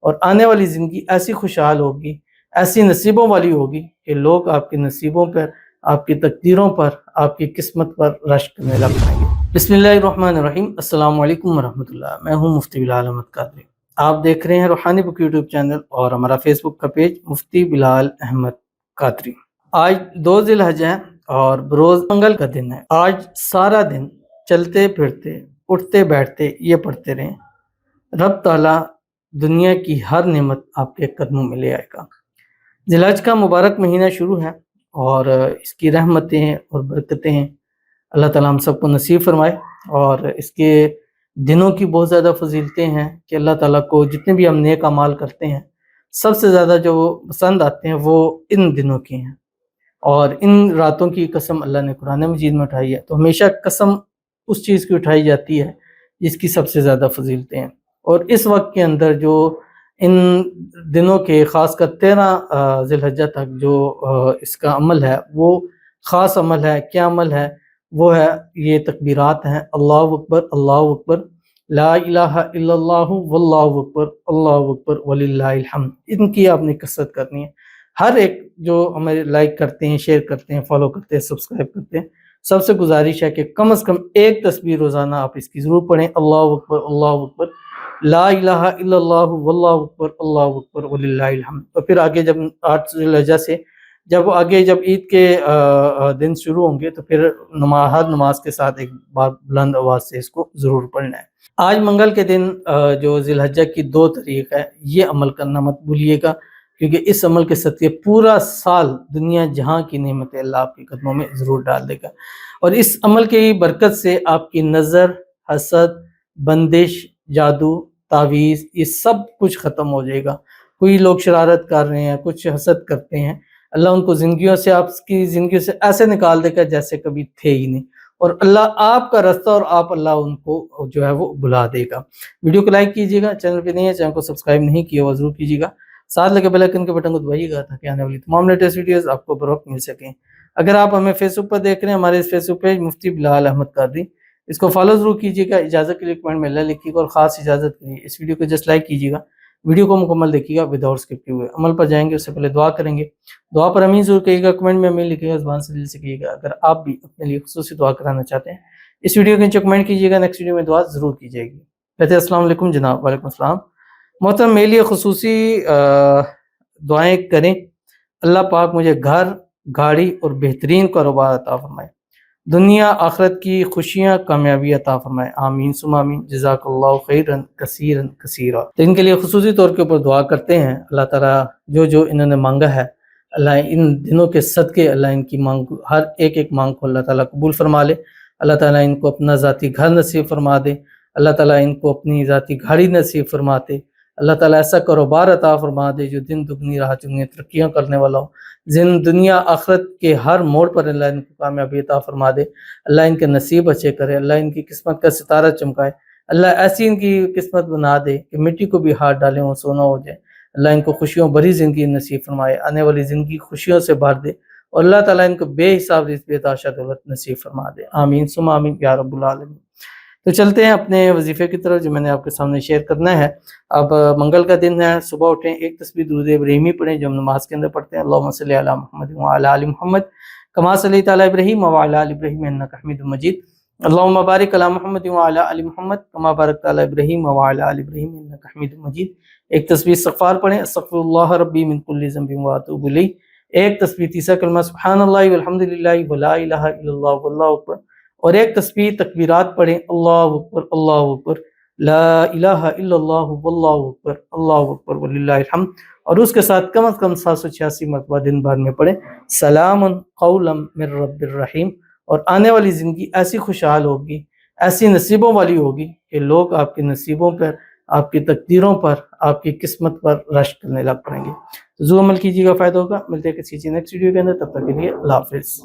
اور آنے والی زندگی ایسی خوشحال ہوگی، ایسی نصیبوں والی ہوگی کہ لوگ آپ کے نصیبوں پر، آپ کی تقدیروں پر، آپ کی قسمت پر رشک کرنے لگ پائیں گے۔ بسم اللہ الرحمن الرحیم۔ السلام علیکم ورحمۃ اللہ۔ میں ہوں مفتی بلال احمد قادری۔ آپ دیکھ رہے ہیں روحانی بک یوٹیوب چینل اور ہمارا فیس بک کا پیج مفتی بلال احمد قادری۔ آج 2 ذی الحجہ ہے اور بروز منگل کا دن ہے۔ آج سارا دن چلتے پھرتے، اٹھتے بیٹھتے یہ پڑھتے رہیں، رب تعالیٰ دنیا کی ہر نعمت آپ کے قدموں میں لے آئے گا۔ ذی الحج کا مبارک مہینہ شروع ہے اور اس کی رحمتیں اور برکتیں اللہ تعالیٰ ہم سب کو نصیب فرمائے، اور اس کے دنوں کی بہت زیادہ فضیلتیں ہیں کہ اللہ تعالیٰ کو جتنے بھی ہم نیک اعمال کرتے ہیں سب سے زیادہ جو پسند آتے ہیں وہ ان دنوں کے ہیں، اور ان راتوں کی قسم اللہ نے قرآن مجید میں اٹھائی ہے۔ تو ہمیشہ قسم اس چیز کی اٹھائی جاتی ہے جس کی سب سے زیادہ فضیلتیں ہیں، اور اس وقت کے اندر جو ان دنوں کے خاص کر 13 ذی الحجہ تک جو اس کا عمل ہے وہ خاص عمل ہے۔ کیا عمل ہے؟ وہ ہے یہ تکبیرات ہیں، اللہ اکبر، اللہ اکبر، لا الہ الا اللہ، واللہ اکبر، اللہ اکبر وللہ الحمد۔ ان کی آپ نے کثرت کرنی ہے۔ ہر ایک جو ہمیں لائک کرتے ہیں، شیئر کرتے ہیں، فالو کرتے ہیں، سبسکرائب کرتے ہیں، سب سے گزارش ہے کہ کم از کم ایک تسبیح روزانہ آپ اس کی ضرور پڑھیں، اللہ اکبر، اللہ اکبر، لا الہ الا اللہ، واللہ اکبر، اللہ اکبر وللہ الحمد۔ اور پھر آگے جب 8 ذی الحجہ سے جب عید کے دن شروع ہوں گے تو پھر ہر نماز کے ساتھ ایک بار بلند آواز سے اس کو ضرور پڑھنا ہے۔ آج منگل کے دن جو ذی الحجہ کی 2 تاریخ ہے، یہ عمل کرنا مت بھولیے گا، کیونکہ اس عمل کے صدقے پورا سال دنیا جہاں کی نعمتیں اللہ آپ کے قدموں میں ضرور ڈال دے گا، اور اس عمل کی برکت سے آپ کی نظر، حسد، بندش، جادو، تعویذ، یہ سب کچھ ختم ہو جائے گا۔ کوئی لوگ شرارت کر رہے ہیں، کچھ حسد کرتے ہیں، اللہ ان کو زندگیوں سے، آپ کی زندگیوں سے ایسے نکال دے گا جیسے کبھی تھے ہی نہیں، اور اللہ آپ کا راستہ اور اللہ ان کو جو ہے وہ بلا دے گا۔ ویڈیو کو لائک کیجیے گا، چینل پہ نہیں ہے چینل کو سبسکرائب نہیں کیا وہ ضرور کیجیے گا، ساتھ لگے بیل آئیکن کے بٹن کو دبائیے گا تاکہ آنے والی تمام لیٹسٹ ویڈیوز آپ کو بروقت مل سکیں۔ اگر آپ ہمیں فیس بک پر دیکھ رہے ہیں، ہمارے اس فیس بک پیج مفتی بلال احمد قادری، اس کو فالو ضرور کیجیے گا۔ اجازت کے لیے کمنٹ میں اللہ لکھیے گا، اور خاص اجازت کے لیے اس ویڈیو کو جسٹ لائک کیجیے گا، ویڈیو کو مکمل دیکھیے گا وداؤٹ اسکپ کیے ہوئے۔ عمل پر جائیں گے اس سے پہلے دعا کریں گے، دعا پر امین ضرور کہیے گا، کمنٹ میں امین لکھیے گا، زبان سے دل سے کہیے گا۔ اگر آپ بھی اپنے لیے خصوصی دعا کرانا چاہتے ہیں اس ویڈیو کے نیچے کمنٹ کیجیے گا، نیکسٹ ویڈیو میں دعا ضرور کی جائے گی۔ کہتے ہیں السلام علیکم جناب۔ وعلیکم السلام محترم، میرے لیے خصوصی دعائیں کریں، اللہ پاک مجھے گھر، گاڑی اور بہترین کاروبار عطا فرمائے، دنیا آخرت کی خوشیاں، کامیابی عطا فرمائے، آمین ثم آمین، جزاک اللہ خیرا کثیرا کثیرا۔ تو ان کے لیے خصوصی طور کے اوپر دعا کرتے ہیں، اللہ تعالیٰ جو انہوں نے مانگا ہے، اللہ ان دنوں کے صدقے اللہ ان کی مانگ، ہر ایک مانگ کو اللہ تعالیٰ قبول فرما لے، اللہ تعالیٰ ان کو اپنا ذاتی گھر نصیب فرما دے، اللہ تعالیٰ ان کو اپنی ذاتی گاڑی نصیب فرماتے، اللہ تعالیٰ ایسا کاروبار عطا فرما دے جو دن دگنی رات چگنی ترقیاں کرنے والا ہو، دنیا آخرت کے ہر موڑ پر اللہ ان کو کامیابی عطا فرما دے، اللہ ان کے نصیب اچھے کرے، اللہ ان کی قسمت کا ستارہ چمکائے، اللہ ایسی ان کی قسمت بنا دے کہ مٹی کو بھی ہاتھ ڈالیں وہ سونا ہو جائے، اللہ ان کو خوشیوں بھری زندگی نصیب فرمائے، آنے والی زندگی خوشیوں سے بھر دے، اور اللہ تعالیٰ ان کو بے حساب رزق بے تحاشا دولت نصیب فرما دے، آمین ثم آمین یا رب العالمین۔ تو چلتے ہیں اپنے وظیفے کی طرف جو میں نے آپ کے سامنے شیئر کرنا ہے۔ اب منگل کا دن ہے، صبح اٹھیں، ایک تسبیح درود ابراہیمی پڑھیں جو ہم نماز کے اندر پڑھتے ہیں، اللہم صلی علی محمد وعلی آل محمد کما صلیت علی ابراہیم وعلی آل ابراہیم انک حمید مجید، اللہم بارک علی محمد وعلی آل محمد کما بارکت علی ابراہیم وعلی آل ابراہیم انک حمید مجید۔ ایک تسبیح استغفار پڑھیں، استغفر اللہ ربی من کل ذنب واتوب الیہ۔ ایک تسبیح تیسرا کلمہ سبحان اللہ والحمد للہ ولا الہ الا اللہ واللہ اکبر، اور ایک تسبیح تکبیرات پڑھیں، اللہ اکبر، لا الہ الا اللہ واللہ اکبر وللہ الحمد، اور اس کے ساتھ کم از کم 786 مرتبہ دن بھر میں پڑھیں سلام قولا من رب الرحیم۔ اور آنے والی زندگی ایسی خوشحال ہوگی، ایسی نصیبوں والی ہوگی کہ لوگ آپ کے نصیبوں پر، آپ کی تقدیروں پر، آپ کی قسمت پر رشک کرنے لگ پڑیں گے۔ ضرور عمل کیجیے گا، فائدہ ہوگا۔ ملتے ہیں کسی نیکسٹ ویڈیو کے اندر، تب تک کے لیے اللہ حافظ۔